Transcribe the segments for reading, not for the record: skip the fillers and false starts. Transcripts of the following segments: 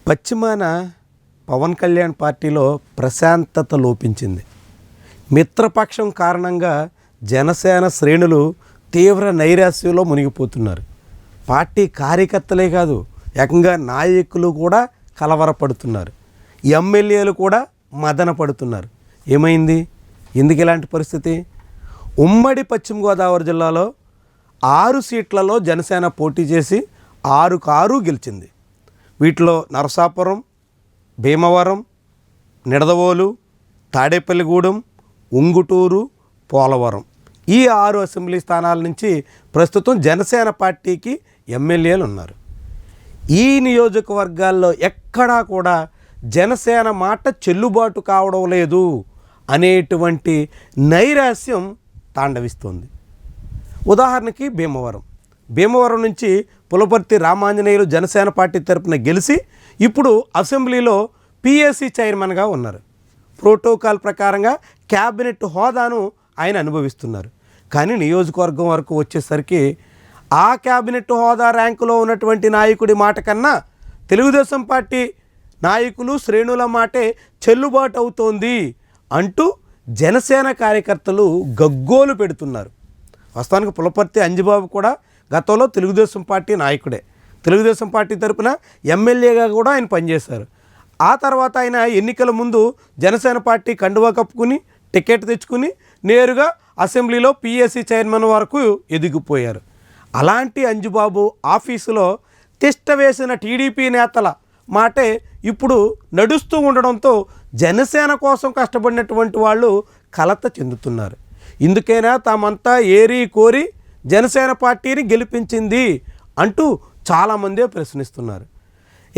పశ్చిమాన పవన్ కళ్యాణ్ పార్టీలో ప్రశాంతత లోపించింది. మిత్రపక్షం కారణంగా జనసేన శ్రేణులు తీవ్ర నైరాశ్యంలో మునిగిపోతున్నారు. పార్టీ కార్యకర్తలే కాదు, ఏకంగా నాయకులు కూడా కలవరపడుతున్నారు. ఎమ్మెల్యేలు కూడా మదన పడుతున్నారు. ఏమైంది? ఎందుకు ఇలాంటి పరిస్థితి? ఉమ్మడి పశ్చిమ గోదావరి జిల్లాలో 6 సీట్లలో జనసేన పోటీ చేసి 6 గెలిచింది. వీటిలో నరసాపురం, భీమవరం, నిడదవోలు, తాడేపల్లిగూడెం, ఉంగుటూరు, పోలవరం ఈ 6 అసెంబ్లీ స్థానాల నుంచి ప్రస్తుతం జనసేన పార్టీకి ఎమ్మెల్యేలు ఉన్నారు. ఈ నియోజకవర్గాల్లో ఎక్కడా కూడా జనసేన మాట చెల్లుబాటు కావడం లేదు అనేటువంటి నైరాశ్యం తాండవిస్తుంది. ఉదాహరణకి భీమవరం నుంచి పులపర్తి రామాంజనేయులు జనసేన పార్టీ తరపున గెలిచి ఇప్పుడు అసెంబ్లీలో పిఎస్సి చైర్మన్గా ఉన్నారు. ప్రోటోకాల్ ప్రకారంగా క్యాబినెట్ హోదాను ఆయన అనుభవిస్తున్నారు. కానీ నియోజకవర్గం వరకు వచ్చేసరికి ఆ క్యాబినెట్ హోదా ర్యాంకులో ఉన్నటువంటి నాయకుడి మాట కన్నా తెలుగుదేశం పార్టీ నాయకులు శ్రేణుల మాటే చెల్లుబాటు అవుతోంది అంటూ జనసేన కార్యకర్తలు గగ్గోలు పెడుతున్నారు. వాస్తవానికి పులపర్తి అంజిబాబు కూడా గతంలో తెలుగుదేశం పార్టీ నాయకుడే. తెలుగుదేశం పార్టీ తరపున ఎమ్మెల్యేగా కూడా ఆయన పనిచేశారు. ఆ తర్వాత ఆయన ఎన్నికల ముందు జనసేన పార్టీ కండువా కప్పుకుని టికెట్ తెచ్చుకుని నేరుగా అసెంబ్లీలో పిఎస్సి చైర్మన్ వరకు ఎదిగిపోయారు. అలాంటి అంజుబాబు ఆఫీసులో తిష్ట వేసిన టీడీపీ నేతల మాటే ఇప్పుడు నడుస్తూ ఉండడంతో జనసేన కోసం కష్టపడినటువంటి వాళ్ళు కలత చెందుతున్నారు. ఇందుకైనా తామంతా ఏరి కోరి జనసేన పార్టీని గెలిపించింది అంటూ చాలామందే ప్రశ్నిస్తున్నారు.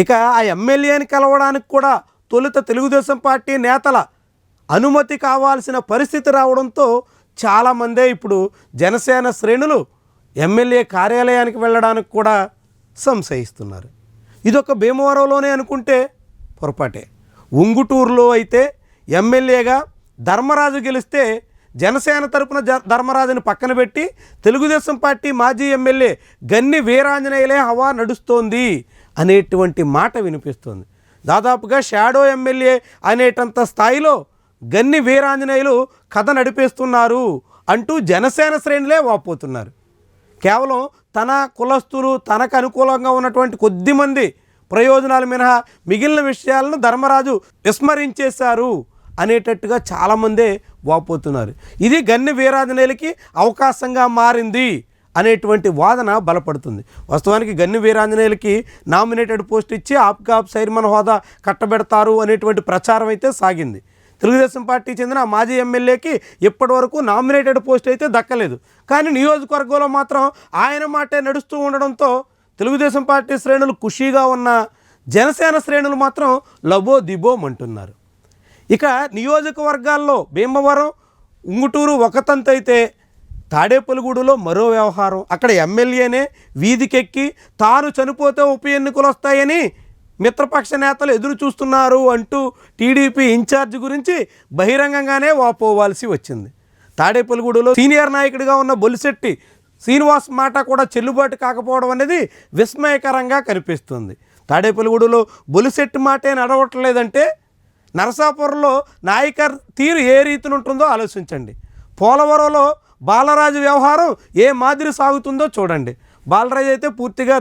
ఇక ఆ ఎమ్మెల్యేని కలవడానికి కూడా తొలుత తెలుగుదేశం పార్టీ నేతల అనుమతి కావాల్సిన పరిస్థితి రావడంతో చాలామందే ఇప్పుడు జనసేన శ్రేణులు ఎమ్మెల్యే కార్యాలయానికి వెళ్ళడానికి కూడా సంశయిస్తున్నారు. ఇదొక భీమవరంలోనే అనుకుంటే పొరపాటే. ఉంగుటూరులో అయితే ఎమ్మెల్యేగా ధర్మరాజు గెలిస్తే జనసేన తరపున ధర్మరాజుని పక్కన పెట్టి తెలుగుదేశం పార్టీ మాజీ ఎమ్మెల్యే గన్ని వీరాంజనేయులే హవా నడుస్తోంది అనేటువంటి మాట వినిపిస్తోంది. దాదాపుగా షాడో ఎమ్మెల్యే అనేటంత స్థాయిలో గన్ని వీరాంజనేయులు కథ నడిపేస్తున్నారు అంటూ జనసేన శ్రేణులే వాపోతున్నారు. కేవలం తన కులస్తులు తనకు అనుకూలంగా ఉన్నటువంటి కొద్దిమంది ప్రయోజనాలు మినహా మిగిలిన విషయాలను ధర్మరాజు విస్మరించేశారు అనేటట్టుగా చాలామందే వాపోతున్నారు. ఇది గన్ని వీరాంజనేయులకి అవకాశంగా మారింది అనేటువంటి వాదన బలపడుతుంది. వాస్తవానికి గన్ని వీరాంజనేయులకి నామినేటెడ్ పోస్ట్ ఇచ్చి ఆప్కాప్ చైర్మన్ హోదా కట్టబెడతారు అనేటువంటి ప్రచారం అయితే సాగింది. తెలుగుదేశం పార్టీ చెందిన మాజీ ఎమ్మెల్యేకి ఇప్పటి వరకు నామినేటెడ్ పోస్ట్ అయితే దక్కలేదు. కానీ నియోజకవర్గంలో మాత్రం ఆయన మాటే నడుస్తూ ఉండడంతో తెలుగుదేశం పార్టీ శ్రేణులు ఖుషీగా ఉన్న జనసేన శ్రేణులు మాత్రం లబోదిబోమంటున్నారు. ఇక నియోజకవర్గాల్లో భీమవరం, ఉంగుటూరు ఒక తంతు అయితే తాడేపల్లిగూడలో మరో వ్యవహారం. అక్కడ ఎమ్మెల్యేనే వీధికెక్కి తాను చనిపోతే ఉప ఎన్నికలు వస్తాయని మిత్రపక్ష నేతలు ఎదురు చూస్తున్నారు అంటూ టీడీపీ ఇన్ఛార్జ్ గురించి బహిరంగంగానే వాపోవాల్సి వచ్చింది. తాడేపల్లిగూడలో సీనియర్ నాయకుడిగా ఉన్న బొలిశెట్టి శ్రీనివాస్ మాట కూడా చెల్లుబాటు కాకపోవడం అనేది విస్మయకరంగా కనిపిస్తుంది. తాడేపల్లిగూడలో బొలిశెట్టి మాటే నడవట్లేదంటే నరసాపురంలో నాయకర్ తీరు ఏ రీతిని ఉంటుందో ఆలోచించండి. పోలవరంలో బాలరాజు వ్యవహారం ఏ మాదిరి సాగుతుందో చూడండి. బాలరాజు అయితే పూర్తిగా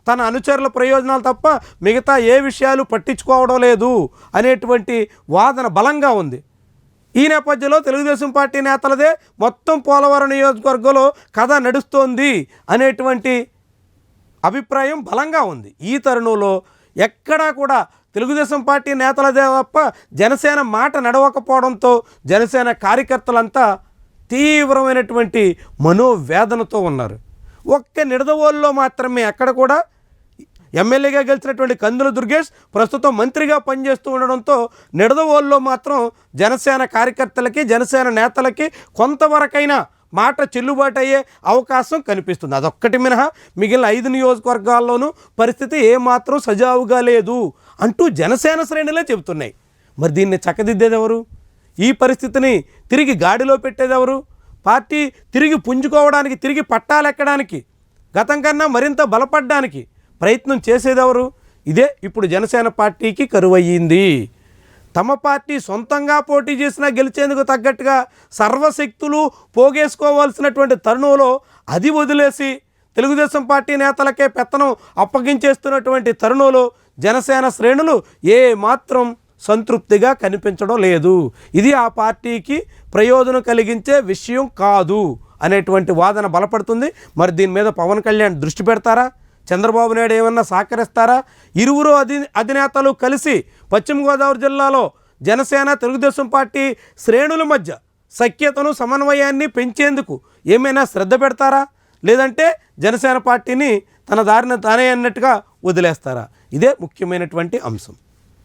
తన అనుచరుల ప్రయోజనాలు తప్ప మిగతా ఏ విషయాలు పట్టించుకోవడం లేదు అనేటువంటి వాదన బలంగా ఉంది. ఈ నేపథ్యంలో తెలుగుదేశం పార్టీ నేతలదే మొత్తం పోలవరం నియోజకవర్గంలో కథ నడుస్తోంది అనేటువంటి అభిప్రాయం బలంగా ఉంది. ఈ తరుణంలో ఎక్కడా కూడా తెలుగుదేశం పార్టీ నేతలదే తప్ప జనసేన మాట నడవకపోవడంతో జనసేన కార్యకర్తలంతా తీవ్రమైనటువంటి మనోవేదనతో ఉన్నారు. ఒక్క నిడదవోలులో మాత్రమే అక్కడ కూడా ఎమ్మెల్యేగా గెలిచినటువంటి కందుల దుర్గేష్ ప్రస్తుతం మంత్రిగా పనిచేస్తూ ఉండడంతో నిడదవోలులో మాత్రం జనసేన కార్యకర్తలకి జనసేన నేతలకి కొంతవరకైనా మాట చెల్లుబాటు అయ్యే అవకాశం కనిపిస్తుంది. అదొక్కటి మినహా మిగిలిన 5 నియోజకవర్గాల్లోనూ పరిస్థితి ఏమాత్రం సజావుగా లేదు అంటూ జనసేన శ్రేణులే చెబుతున్నాయి. మరి దీన్ని చక్కదిద్దేది ఎవరు? ఈ పరిస్థితిని తిరిగి గాడిలో పెట్టేది ఎవరు? పార్టీ తిరిగి పుంజుకోవడానికి, తిరిగి పట్టాలెక్కడానికి, గతం కన్నా మరింత బలపడడానికి ప్రయత్నం చేసేదెవరు? ఇదే ఇప్పుడు జనసేన పార్టీకి కరువయ్యింది. తమ పార్టీ సొంతంగా పోటీ చేసినా గెలిచేందుకు తగ్గట్టుగా సర్వశక్తులు పోగేసుకోవాల్సినటువంటి తరుణంలో అది వదిలేసి తెలుగుదేశం పార్టీ నేతలకే పెత్తనం అప్పగించేస్తున్నటువంటి తరుణంలో జనసేన శ్రేణులు ఏ మాత్రం సంతృప్తిగా కనిపించడం లేదు. ఇది ఆ పార్టీకి ప్రయోజనం కలిగించే విషయం కాదు అనేటువంటి వాదన బలపడుతుంది. మరి దీని మీద పవన్ కళ్యాణ్ దృష్టి పెడతారా? చంద్రబాబు నాయుడు ఏమన్నా సహకరిస్తారా? ఇరువురు అధినేతలు కలిసి పశ్చిమ గోదావరి జిల్లాలో జనసేన తెలుగుదేశం పార్టీ శ్రేణుల మధ్య సఖ్యతను సమన్వయాన్ని పెంచేందుకు ఏమైనా శ్రద్ధ పెడతారా? లేదంటే జనసేన పార్టీని తన దారిన తానే అన్నట్టుగా వదిలేస్తారా? ఇదే ముఖ్యమైనటువంటి అంశం.